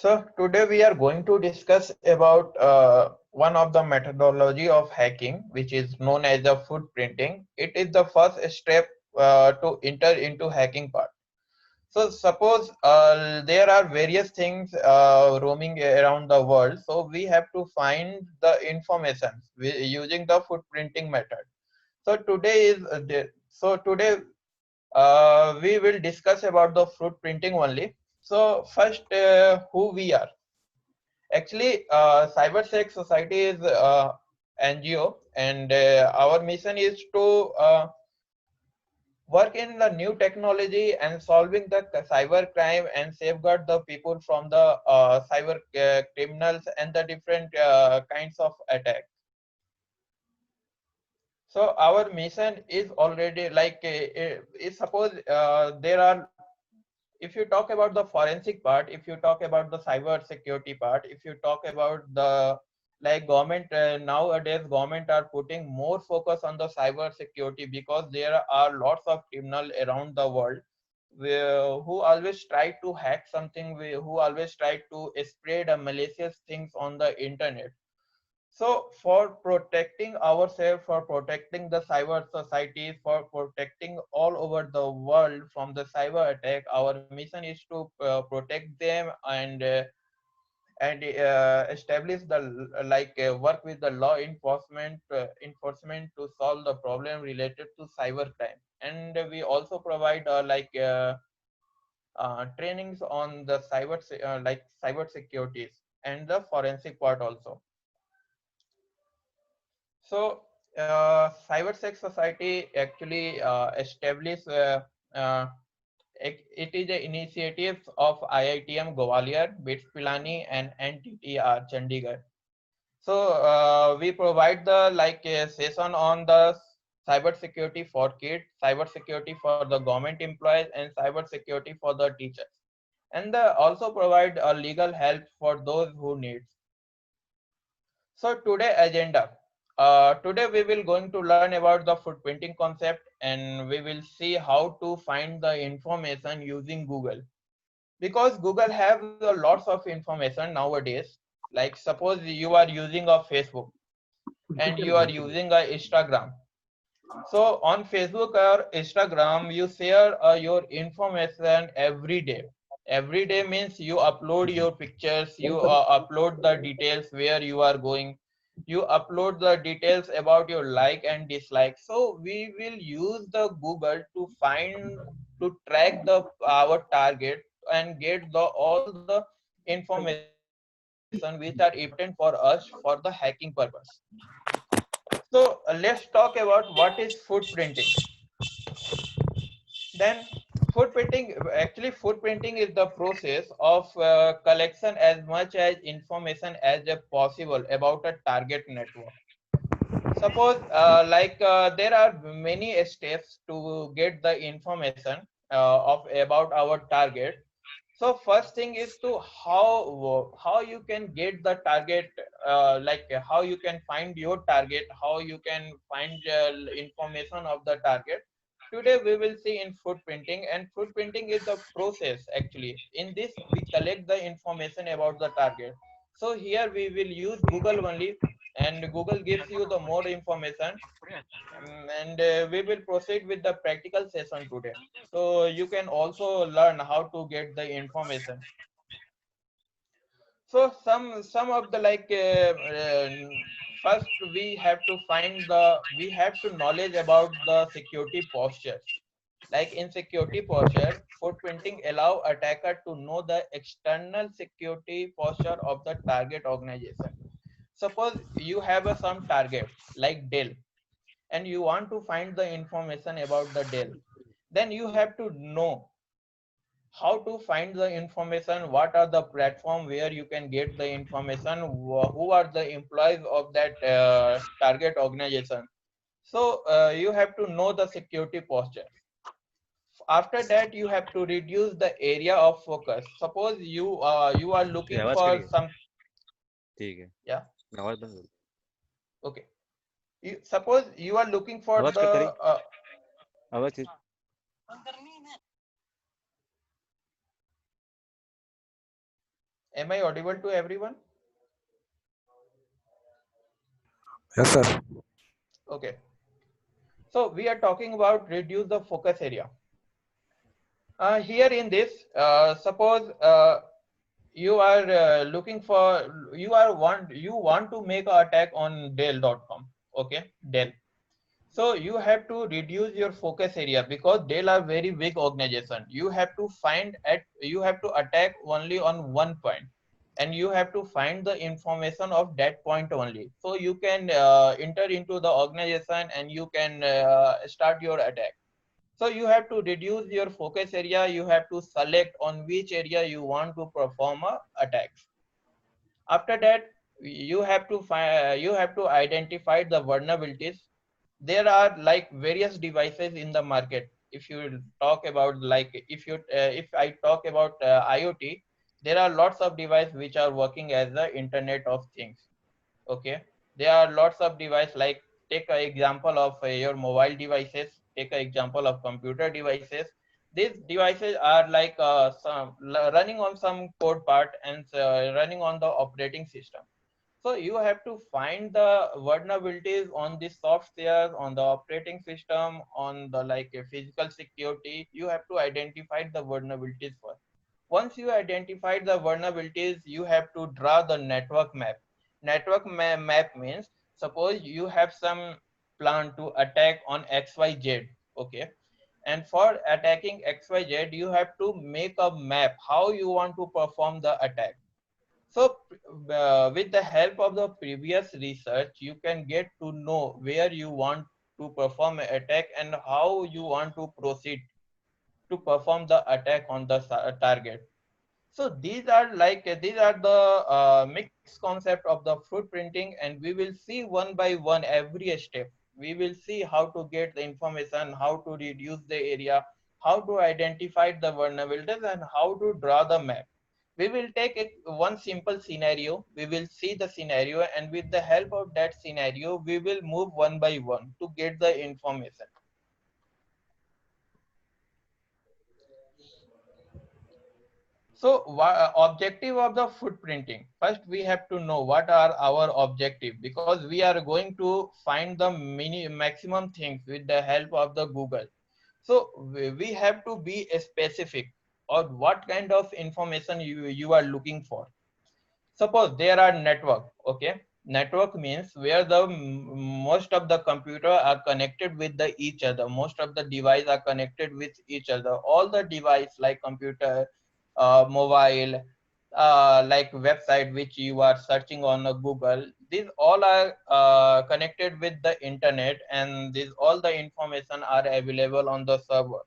So today we are going to discuss about one of the methodology of hacking, which is known as the footprinting. It is the first step to enter into hacking part. So suppose there are various things roaming around the world. So we have to find the information using the footprinting method. So today we will discuss about the footprinting only. So first, who we are. Actually, CyberSec Society is NGO, and our mission is to work in the new technology and solving the cyber crime and safeguard the people from the cyber criminals and the different kinds of attack. So our mission is already like, suppose there are, if you talk about the forensic part, if you talk about the cyber security part, if you talk about the like government, nowadays government are putting more focus on the cyber security because there are lots of criminal around the world who always try to hack something, who always try to spread a malicious things on the internet. So for protecting ourselves, for protecting the cyber society, for protecting all over the world from the cyber attack, our mission is to protect them and establish the work with the law enforcement to solve the problem related to cyber crime. And we also provide trainings on the cyber securities and the forensic part also. So, CyberSec Society actually established, it is an initiative of IITM Gwalior, BITS Pilani, and NTTR Chandigarh. So, we provide the a session on the cyber security for kids, cyber security for the government employees, and cyber security for the teachers. And also provide legal help for those who need. So today agenda. Today we will going to learn about the footprinting concept, and we will see how to find the information using Google. Because Google have lots of information nowadays. Like suppose you are using a Facebook and you are using a Instagram. So on Facebook or Instagram, you share your information every day. Every day means you upload your pictures, you upload the details where you are going, you upload the details about your like and dislike. So we will use the Google to find, to track the our target and get the all the information which are important for us for the hacking purpose. So let's talk about what is footprinting. Then footprinting is the process of collection as much as information as possible about a target network. Suppose there are many steps to get the information of about our target. So first thing is to how you can get the target, how you can find your target, how you can find information of the target. Today we will see in footprinting, and footprinting is the process actually. In this we collect the information about the target. So here we will use Google only, and Google gives you the more information. And we will proceed with the practical session today, so you can also learn how to get the information. So some of the first we have to knowledge about the security postures. Like in security posture, footprinting allow attacker to know the external security posture of the target organization. Suppose you have some target like Dell, and you want to find the information about the Dell. Then you have to know how to find the information, what are the platform where you can get the information, who are the employees of that target organization. So you have to know the security posture. After that you have to reduce the area of focus. Suppose you are ये looking आवाज for करी है some. ठीक है Yeah. आवाज बंद कर Okay. Suppose you are looking for आवाज the कट करी आवाज Am I audible to everyone? Yes, sir. Okay. So we are talking about reduce the focus area. Here in this, suppose you are you want to make an attack on Dell.com. Okay, Dell. So you have to reduce your focus area because Dell are very big organization. You have to attack only on one point, and you have to find the information of that point only. So you can enter into the organization and you can start your attack. So you have to reduce your focus area. You have to select on which area you want to perform a attack. After that, you have to identify the vulnerabilities. There are like various devices in the market. If you talk about if I talk about IoT, there are lots of devices which are working as the Internet of Things. Okay, there are lots of devices like take an example of your mobile devices, take an example of computer devices. These devices are like running on some code part and running on the operating system. So you have to find the vulnerabilities on the software, on the operating system, on the like physical security. You have to identify the vulnerabilities first. Once you identify the vulnerabilities, you have to draw the network map. Map means suppose you have some plan to attack on XYZ. Okay. And for attacking XYZ, you have to make a map how you want to perform the attack. So, with the help of the previous research, you can get to know where you want to perform an attack and how you want to proceed to perform the attack on the target. So these are the mixed concept of the footprinting, and we will see one by one every step. We will see how to get the information, how to reduce the area, how to identify the vulnerabilities, and how to draw the map. We will take one simple scenario. We will see the scenario, and with the help of that scenario, we will move one by one to get the information. So, objective of the footprinting. First, we have to know what are our objective because we are going to find the maximum things with the help of the Google. So, we have to be specific on what kind of information you are looking for. Suppose there are network. Okay, network means where the most of the computer are connected with the each other. Most of the device are connected with each other. All the device like computer, mobile, like website which you are searching on Google. These all are connected with the internet, and these all the information are available on the server.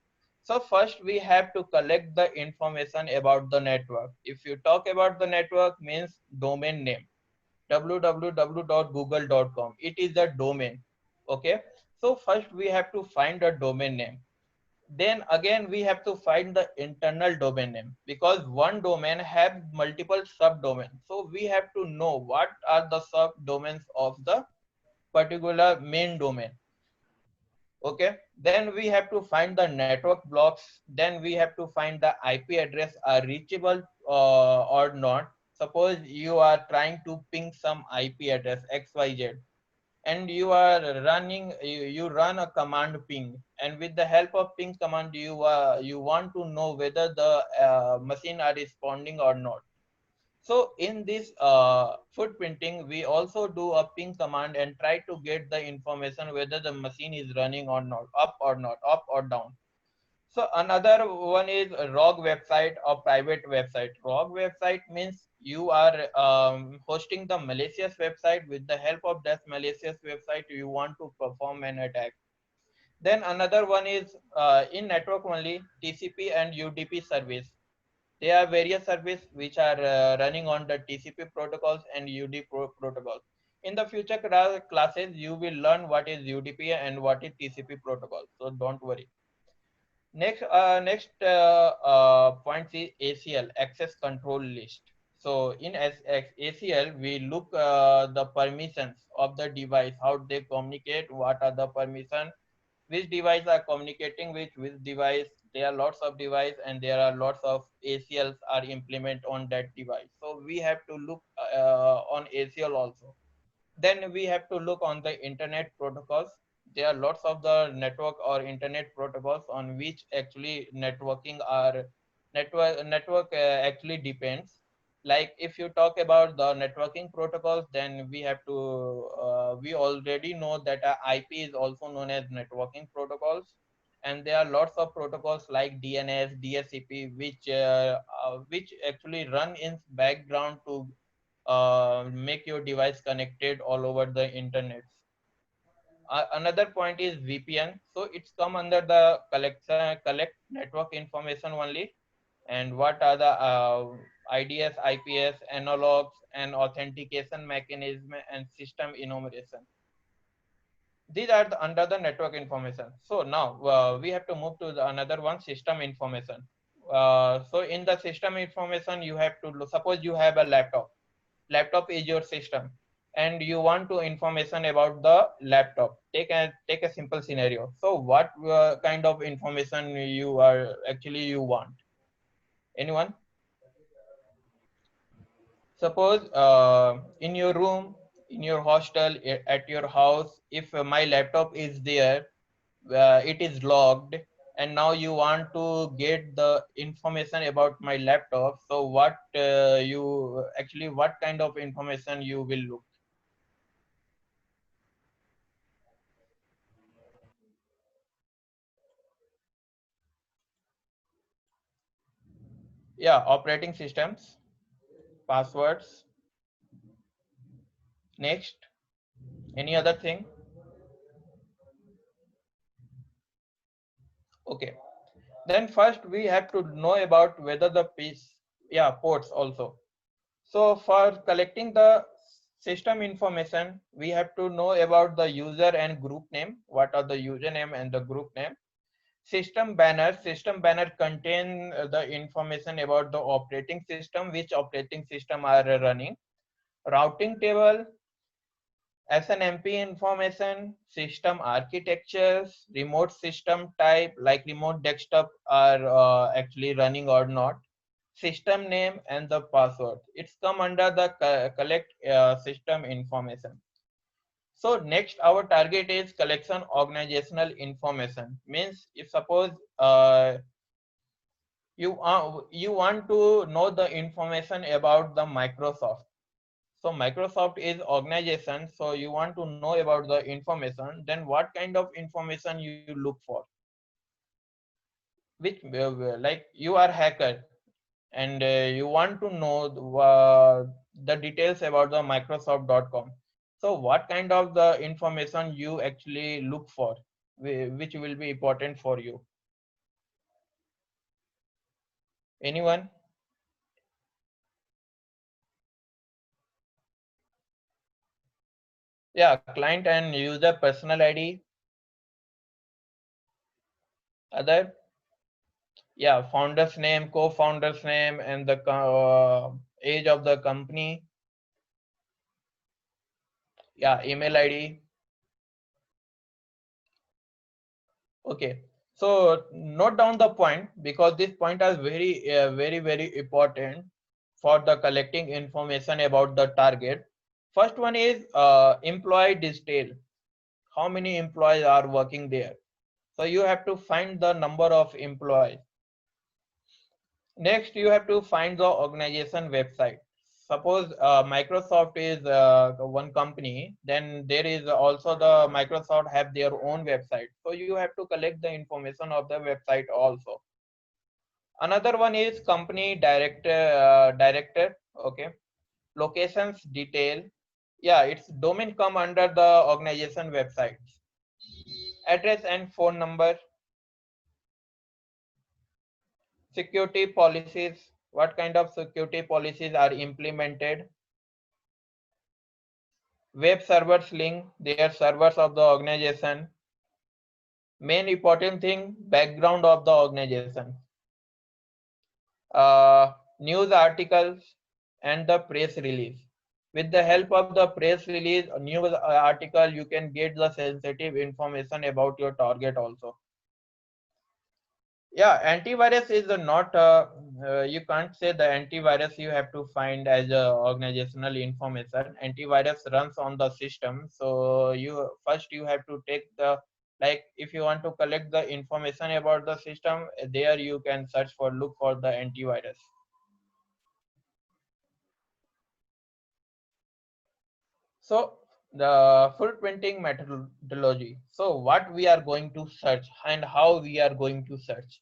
So first we have to collect the information about the network. If you talk about the network means domain name www.google.com. It is a domain. Okay. So first we have to find a domain name. Then again we have to find the internal domain name because one domain have multiple subdomains. So we have to know what are the subdomains of the particular main domain. Okay, then we have to find the network blocks. Then we have to find the IP address are reachable or not. Suppose you are trying to ping some IP address XYZ, and you are you run a command ping, and with the help of ping command you want to know whether the machine are responding or not. So in this footprinting, we also do a ping command and try to get the information whether the machine is running or not, up or down. So another one is a ROG website or private website. ROG website means you are hosting the malicious website. With the help of that malicious website, you want to perform an attack. Then another one is in network only TCP and UDP service. There are various services which are running on the TCP protocols and UDP protocols. In the future classes, you will learn what is UDP and what is TCP protocol. So don't worry. Next point is ACL, access control list. So in ACL, we look the permissions of the device, how they communicate, what are the permission, which device are communicating with which device, there are lots of device and there are lots of ACLs are implemented on that device. So we have to look on ACL also. Then we have to look on the internet protocols. There are lots of the network or internet protocols on which actually network actually depends. Like if you talk about the networking protocols, then we have to we already know that IP is also known as networking protocols, and there are lots of protocols like DNS, DSCP, which actually run in background to make your device connected all over the internet. Another point is VPN. So it's come under the collect network information only. And what are the IDS, IPS, analogs, and authentication mechanism and system enumeration. These are under the network information. So now we have to move to another one, system information. So in the system information, you have to suppose you have a laptop is your system and you want to information about the laptop. Take a simple scenario. So what kind of information you want? Anyone? Suppose in your room, in your hostel, at your house, if my laptop is there, it is logged, and now you want to get the information about my laptop. So what kind of information you will look? Yeah, operating systems, passwords. Next, any other thing? Okay. Then first we have to know about whether the piece, yeah, ports also. So for collecting the system information, we have to know about the user and group name. What are the username and the group name? System banner contain the information about the operating system, which operating system are running. Routing table, SNMP information, system architectures, remote system type like remote desktop are actually running or not, system name and the password. It's come under the collect system information. So next our target is collection organizational information. Means if suppose you want to know the information about the Microsoft. So Microsoft is organization, so you want to know about the information, then what kind of information you look for? Which like you are hacker and you want to know the details about the Microsoft.com. So what kind of the information you actually look for, which will be important for you? Anyone? Yeah, client and user personal ID. Other? Yeah, founder's name, co-founder's name, and the age of the company. Yeah, email ID. Okay, so note down the point because this point is very important for the collecting information about the target. First one is employee detail. How many employees are working there? So you have to find the number of employees. Next, you have to find the organization website. Suppose Microsoft is one company, then there is also the Microsoft have their own website. So you have to collect the information of the website also. Another one is company director. Okay, locations detail. Yeah, its domain come under the organization website. Address and phone number. Security policies. What kind of security policies are implemented? Web servers link, they are servers of the organization. Main important thing, background of the organization. News articles and the press release. With the help of the press release, news article, you can get the sensitive information about your target also. Yeah, antivirus is not you can't say the antivirus you have to find as a organizational information. Antivirus runs on the system, so you have to take the, like, if you want to collect the information about the system, there you can search for, look for the antivirus. So the footprinting methodology. So what we are going to search and how we are going to search.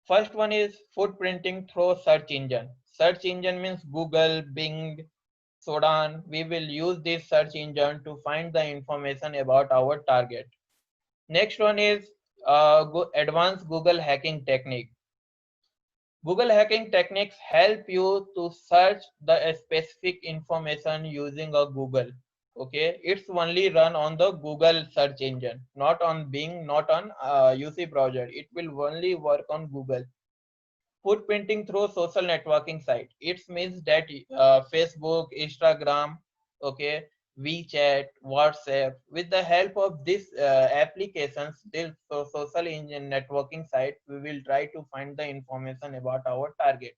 First one is footprinting through search engine. Search engine means Google, Bing, Sodan. We will use this search engine to find the information about our target. Next one is advanced Google hacking technique. Google hacking techniques help you to search the specific information using a Google. Okay, it's only run on the Google search engine, not on Bing, not on UC browser. It will only work on Google. Footprinting through social networking site. It means that Facebook, Instagram, okay, WeChat, WhatsApp, with the help of these applications, this social engine networking site, we will try to find the information about our target.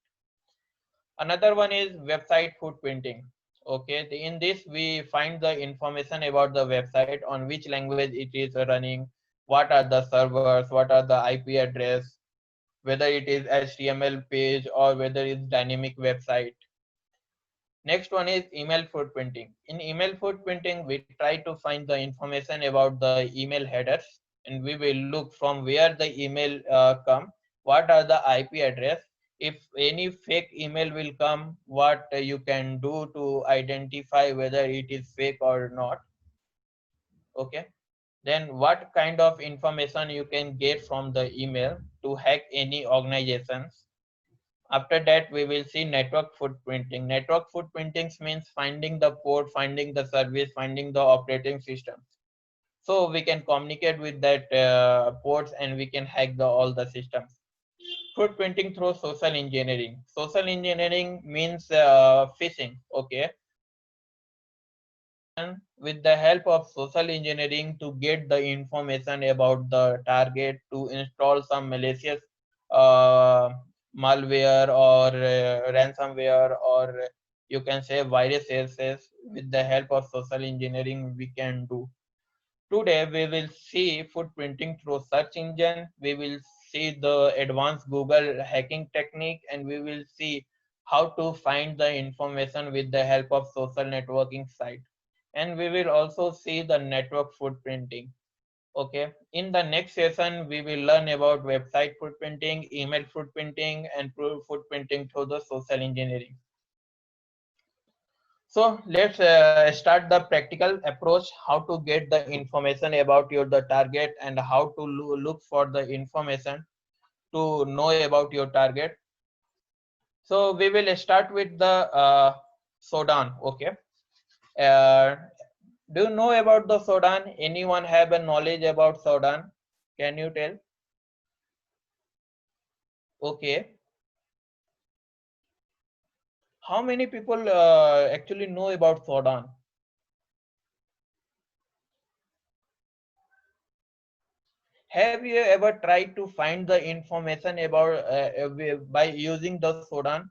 Another one is website footprinting. Okay, in this we find the information about the website, on which language it is running, what are the servers, what are the IP address, whether it is HTML page or whether it's dynamic website. Next one is email footprinting. In email footprinting, we try to find the information about the email headers, and we will look from where the email come, what are the IP address. If any fake email will come, what you can do to identify whether it is fake or not. Okay. Then what kind of information you can get from the email to hack any organizations. After that, we will see network footprinting. Network footprinting means finding the port, finding the service, finding the operating systems. So we can communicate with that ports and we can hack all the systems. Footprinting through social engineering. Social engineering means phishing. Okay. With the help of social engineering to get the information about the target, to install some malicious uh, malware or ransomware, or you can say viruses. With the help of social engineering we can do. Today we will see footprinting through search engine, we will see the advanced Google hacking technique, and we will see how to find the information with the help of social networking site. And we will also see the network footprinting. Okay, in the next session we will learn about website footprinting, email footprinting, and footprinting through the social engineering. So let's start the practical approach, how to get the information about the target and how to look for the information to know about your target. So we will start with the Sodan. Okay. Uh, do you know about the Sodan? Anyone have a knowledge about Sodan? Can you tell? Okay. How many people actually know about Sodan? Have you ever tried to find the information about by using the Sodan?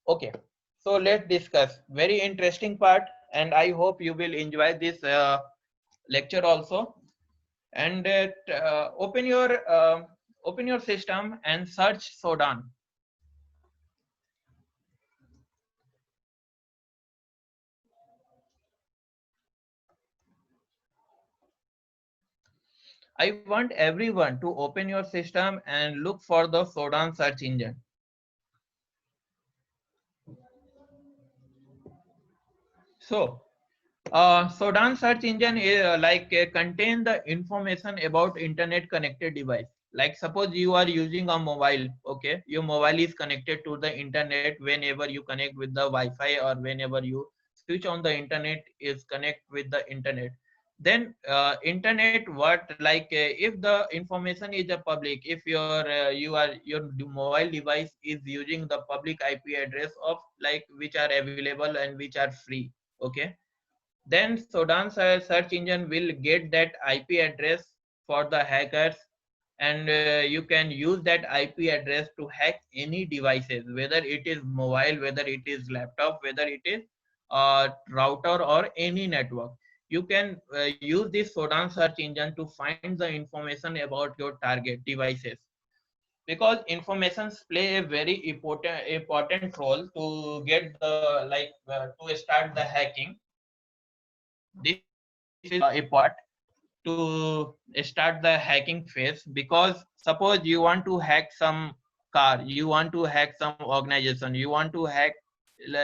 Okay, so let's discuss. Very interesting part, and I hope you will enjoy this lecture also. And open your system and search Sodan. I want everyone to open your system and look for the Sodan search engine. So Sodan search engine is contain the information about internet connected device. Like suppose you are using a mobile, okay, your mobile is connected to the internet. Whenever you connect with the Wi-Fi or whenever you switch on the internet is connect with the internet. Then internet what if the information is a public, if your mobile device is using the public IP address of like which are available and which are free, okay, then Sodan search engine will get that IP address for the hackers and you can use that IP address to hack any devices, whether it is mobile, whether it is laptop, whether it is router or any network. You can use this Sodan search engine to find the information about your target devices, because informations play a very important role to get the to start the hacking. This is the important to start the hacking phase, because suppose you want to hack some car, you want to hack some organization, you want to hack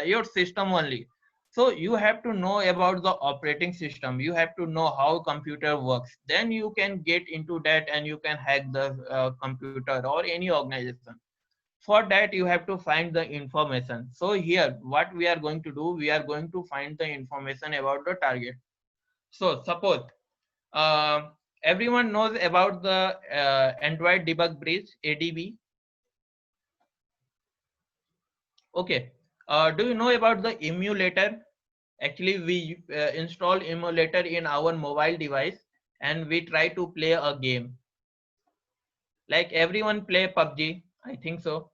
your system only. So you have to know about the operating system, you have to know how computer works, then you can get into that and you can hack the computer or any organization. For that you have to find the information. So here what we are going to do, we are going to find the information about the target. So suppose uh, everyone knows about the Android Debug Bridge, ADB. Okay. Do you know about the emulator? Actually, we install emulator in our mobile device and we try to play a game. Like everyone play PUBG, I think so.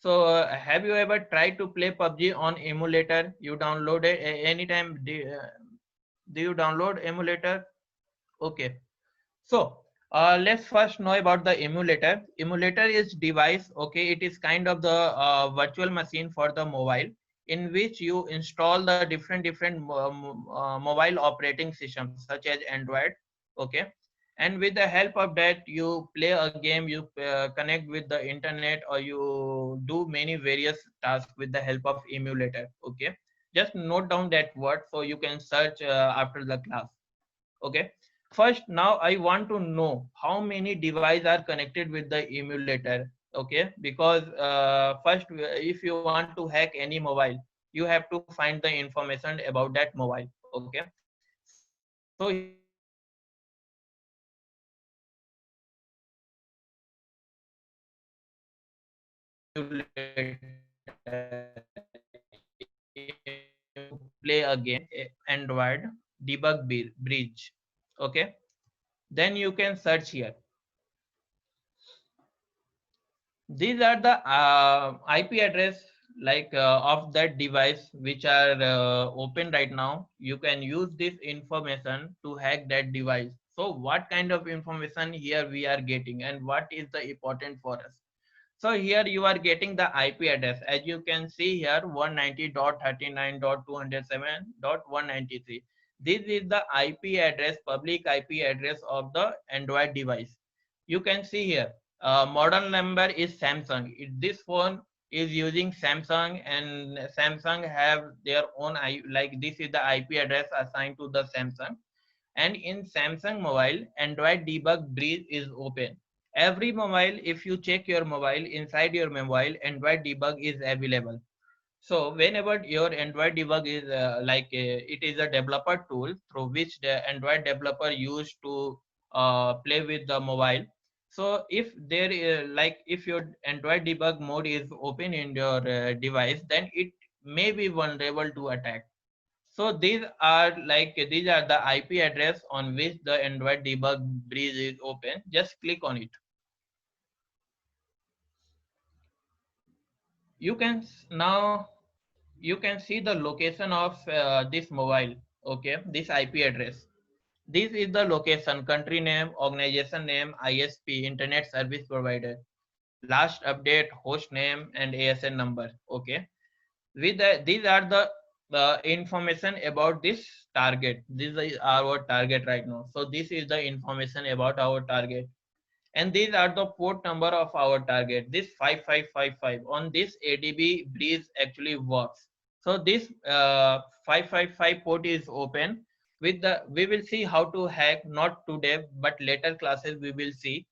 So have you ever tried to play PUBG on emulator? You download it anytime. Do you download emulator? Okay. So let's first know about the emulator. Emulator is device. Okay, it is kind of the virtual machine for the mobile, in which you install the different mobile operating systems such as Android. Okay, and with the help of that you play a game, you connect with the internet, or you do many various tasks with the help of emulator. Okay, just note down that word so you can search after the class. Okay, first now I want to know how many devices are connected with the emulator. Okay, because first if you want to hack any mobile, you have to find the information about that mobile. Okay, so here play a game, Android debug bridge. Okay, then you can search here. These are the IP address of that device which are open right now. You can use this information to hack that device. So what kind of information here we are getting and what is the important for us? So here you are getting the IP address. As you can see here, 190.39.207.193. This is the IP address, public IP address of the Android device. You can see here, model number is Samsung. This phone is using Samsung, and Samsung have their own, like this is the IP address assigned to the Samsung. And in Samsung mobile, Android debug bridge is open. Every mobile, if you check your mobile, inside your mobile, Android debug is available. So whenever your Android debug is it is a developer tool through which the Android developer used to play with the mobile. So if there is if your Android debug mode is open in your device, then it may be vulnerable to attack. So these are the IP address on which the Android debug bridge is open. Just click on it. You can now you can see the location of this mobile. Okay, this IP address. This is the location, country name, organization name, ISP, internet service provider, last update, host name, and ASN number. Okay, these are the information about this target. This is our target right now. So this is the information about our target, and these are the port number of our target. This 5555 on this ADB bridge actually works. So this 555 port is open. With the we will see how to hack, not today but later classes we will see.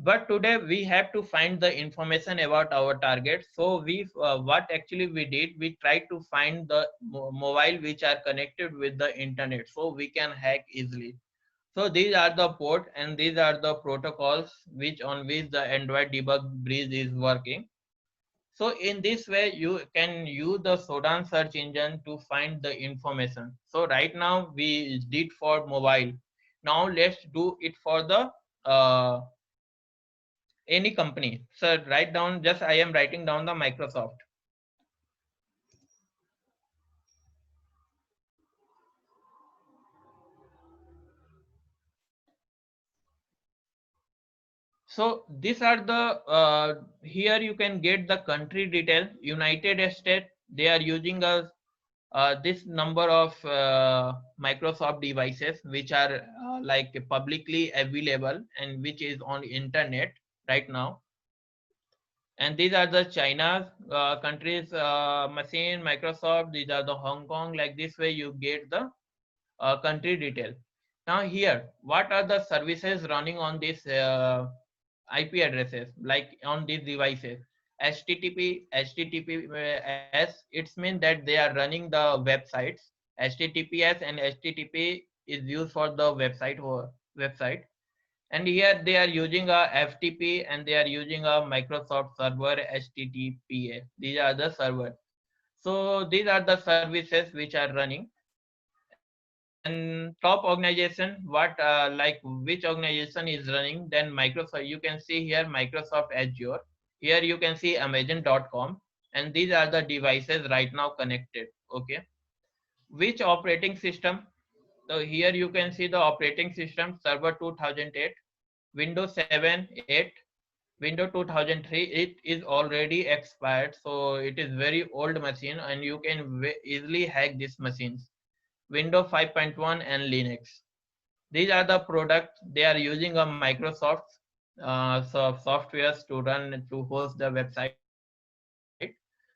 But today we have to find the information about our target. So we what actually we did, we tried to find the mobile which are connected with the internet so we can hack easily. So these are the port and these are the protocols which on which the Android debug bridge is working. So in this way you can use the Sodan search engine to find the information. So right now we did for mobile. Now let's do it for the any company. So write down, just I am writing down the Microsoft. So these are the here you can get the country detail. United States, they are using a this number of Microsoft devices which are like publicly available and which is on internet right now. And these are the China countries machine Microsoft. These are the Hong Kong. Like this way you get the country detail. Now here, what are the services running on this IP addresses, like on these devices? HTTPS, it's mean that they are running the websites. HTTPS and HTTP is used for the website. And here they are using a FTP and they are using a Microsoft server HTTPS. These are the servers. So these are the services which are running. And top organization, what like which organization is running? Then Microsoft, you can see here Microsoft Azure. Here you can see Amazon.com, and these are the devices right now connected. Okay, which operating system? So here you can see the operating system Server 2008, Windows 7, 8, Windows 2003. It is already expired, so it is very old machine, and you can easily hack these machines. Windows 5.1 and Linux. These are the products they are using a Microsoft softwares to run to host the website.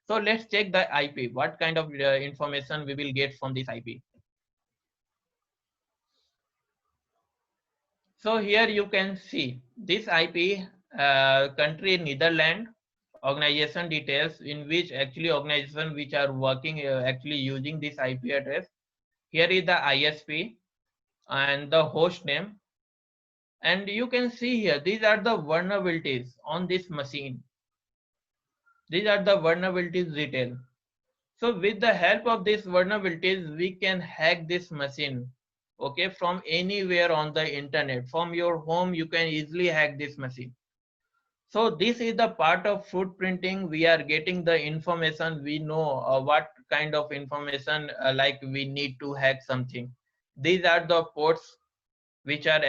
So let's check the IP. What kind of information we will get from this IP? So here you can see this IP country Netherlands, organization details in which actually organization which are working actually using this IP address. Here is the ISP and the host name, and you can see here these are the vulnerabilities on this machine. These are the vulnerabilities detail. So with the help of these vulnerabilities we can hack this machine, okay, from anywhere on the internet. From your home you can easily hack this machine. So this is the part of footprinting. We are getting the information. We know what kind of information like we need to hack something. These are the ports which are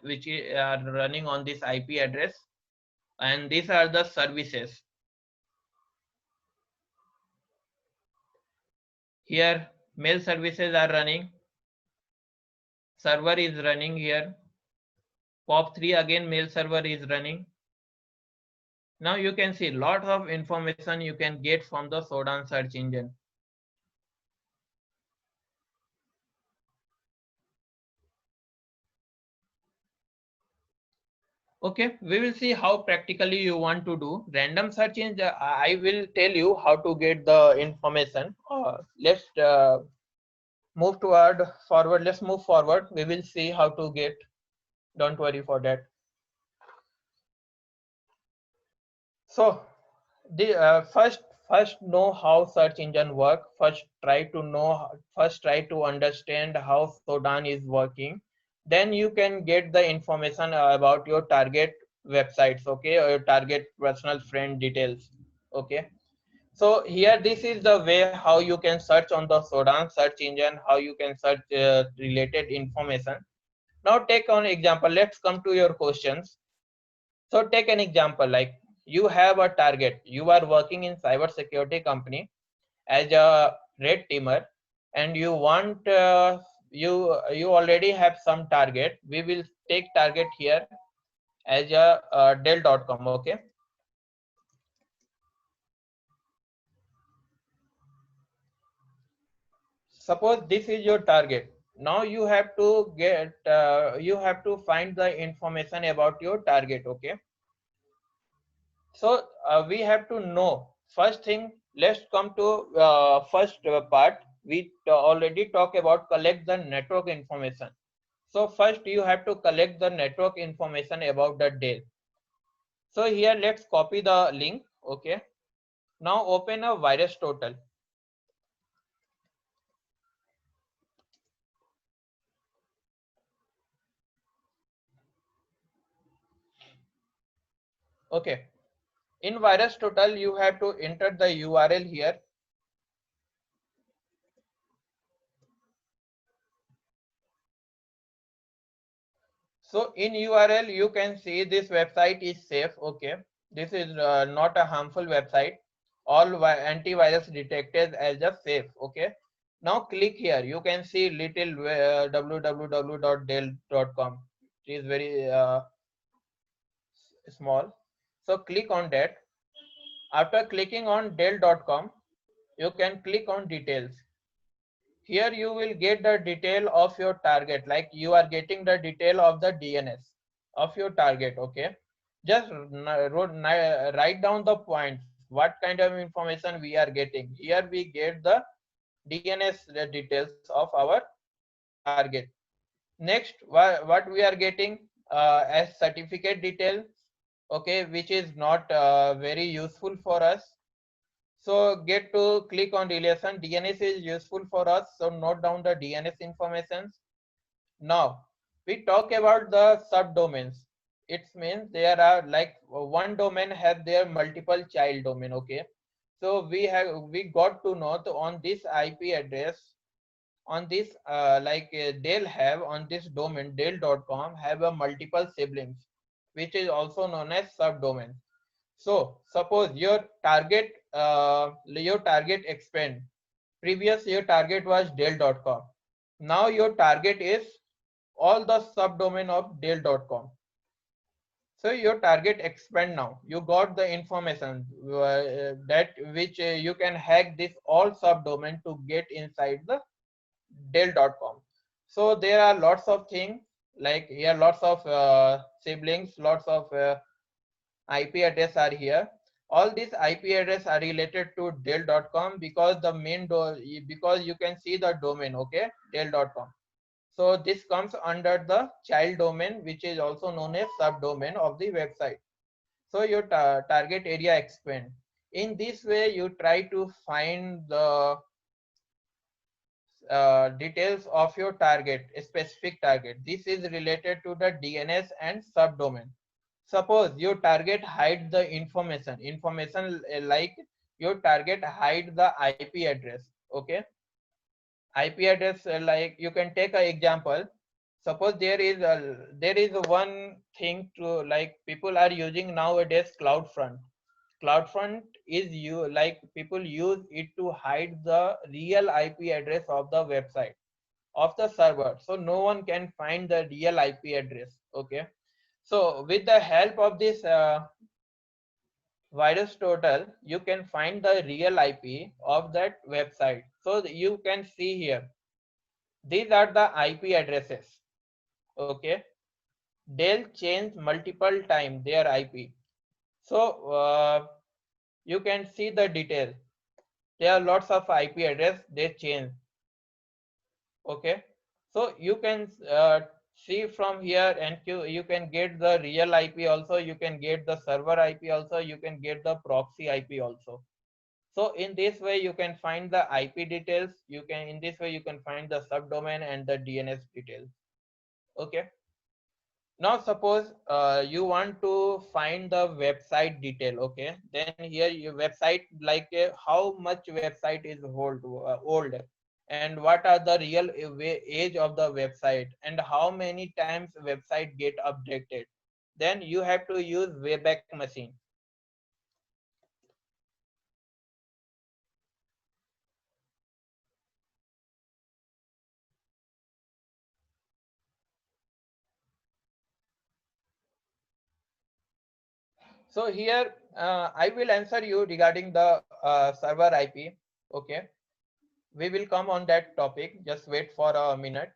which are running on this IP address, and these are the services. Here mail services are running, server is running here, POP3 again mail server is running. Now you can see lot of information you can get from the Shodan search engine. Okay, we will see how practically you want to do random search engine. I will tell you how to get the information. Let's move toward forward. Let's move forward. We will see how to get. Don't worry for that. So the first know how search engine work. First try to understand how Shodan is working. Then you can get the information about your target websites, okay, or your target personal friend details. Okay, so here this is the way how you can search on the Shodan search engine, how you can search related information. Now take an example. Let's come to your questions. So take an example, like you have a target. You are working in cyber security company as a red teamer, and you want you already have some target. We will take target here as a Dell.com. Okay. Suppose this is your target. Now you have to you have to find the information about your target. Okay. So we have to know first thing. Let's come to first part. We already talk about collect the network information. So first you have to collect the network information about the Dell. So here let's copy the link. Okay. Now open a VirusTotal. Okay. In VirusTotal, you have to enter the URL here. So in URL, you can see this website is safe. Okay. This is not a harmful website. All antivirus detected as a safe. Okay. Now click here. You can see little www.dell.com. It is very small. So click on that. After clicking on Dell.com, you can click on details. Here you will get the detail of your target, like you are getting the detail of the DNS of your target. Okay, just write down the points, what kind of information we are getting. Here we get the DNS details of our target. Next, what we are getting as certificate details, okay, which is not very useful for us. So get to click on relation. DNS is useful for us. So note down the DNS information. Now we talk about the subdomains. It means there are like one domain have their multiple child domain. Okay. So we got to know on this IP address, on this Dell have on this domain Dell.com have a multiple siblings, which is also known as subdomain. So suppose your target expand. Previous your target was Dell.com. Now your target is all the subdomain of Dell.com. So your target expand now. You got the information that which you can hack this all subdomain to get inside the Dell.com. So there are lots of things like here, lots of siblings, lots of IP address are here. All these IP address are related to Dell.com because the because you can see the domain, okay, Dell.com. So this comes under the child domain, which is also known as subdomain of the website. So your target area expand. In this way, you try to find the details of your target, a specific target. This is related to the DNS and subdomain. Suppose your target hide the information like your target hide the IP address. Okay, IP address like you can take an example. Suppose there is one thing to like people are using nowadays CloudFront. CloudFront is you like people use it to hide the real IP address of the website of the server, so no one can find the real IP address. Okay, so with the help of this VirusTotal, you can find the real IP of that website. So you can see here, these are the IP addresses. Okay, Dell changed multiple times their IP. So you can see the detail. There are lots of IP address they change. Okay, so you can see from here, and you can get the real IP also, you can get the server IP also, you can get the proxy IP also. So in this way you can find the IP details, you can in this way you can find the subdomain and the DNS details. Okay, now suppose you want to find the website detail. Okay, then here your website like how much website is old, and what are the real age of the website, and how many times website get updated. Then you have to use Wayback Machine. So here I will answer you regarding the server IP. Okay, we will come on that topic. Just wait for a minute.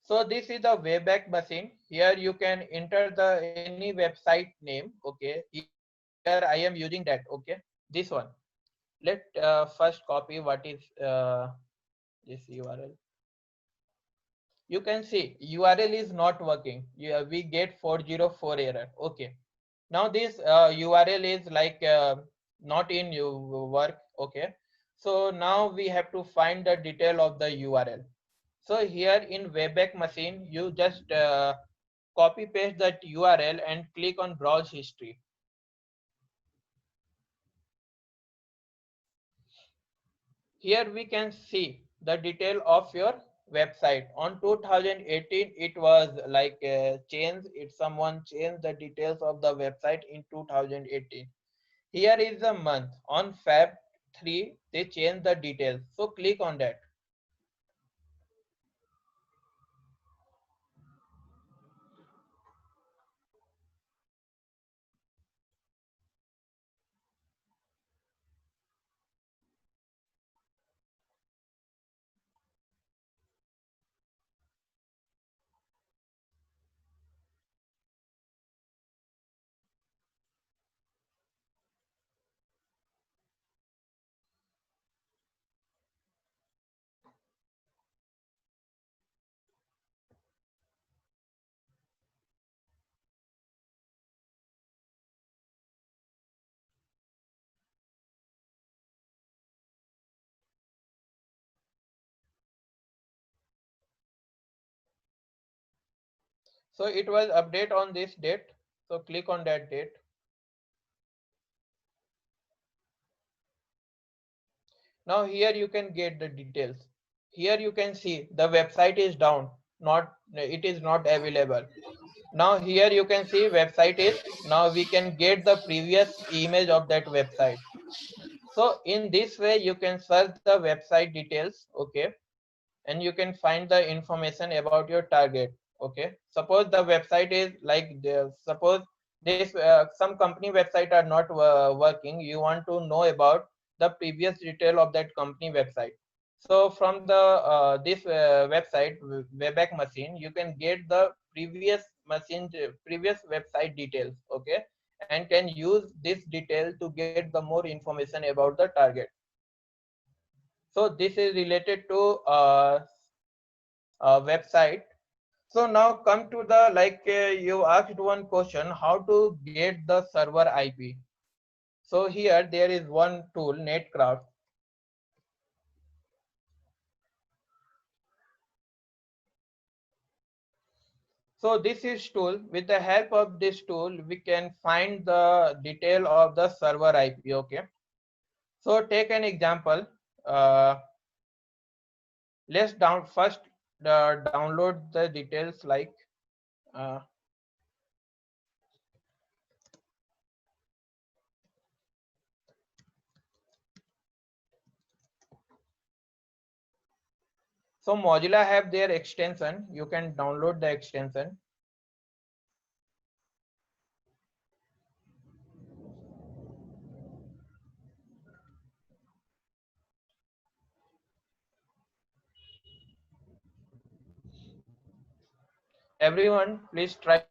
So this is the Wayback Machine. Here you can enter the any website name. Okay, here I am using that. Okay, this one. Let first copy what is this URL. You can see URL is not working. Yeah, we get 404 error. Okay. Now this URL is like not in work. Okay, so now we have to find the detail of the URL. So here in Wayback Machine, you just copy paste that URL and click on browse history. here we can see the detail of your website. On 2018 it was like changed, it someone changed the details of the website in 2018. Here is the month. On Feb 3 they changed the details, so click on that. So it was update on this date, so click on that date. Now here you can get the details. Here you can see the website is down, not it is not available. Now here you can see website is, now we can get the previous image of that website. So in this way you can search the website details, okay, and you can find the information about your target. Okay, suppose the website is like suppose this some company website are not working, you want to know about the previous detail of that company website. So from the this website Webpack Machine, you can get the previous website details, okay, and can use this detail to get the more information about the target. So this is related to website. So now come to the like you asked one question, how to get the server IP. So here there is one tool, Netcraft. So this is tool. With the help of this tool, we can find the detail of the server IP. Okay. So take an example. Let's first download the details like. Uh, so Mozilla have their extension. You can download the extension. Everyone, please try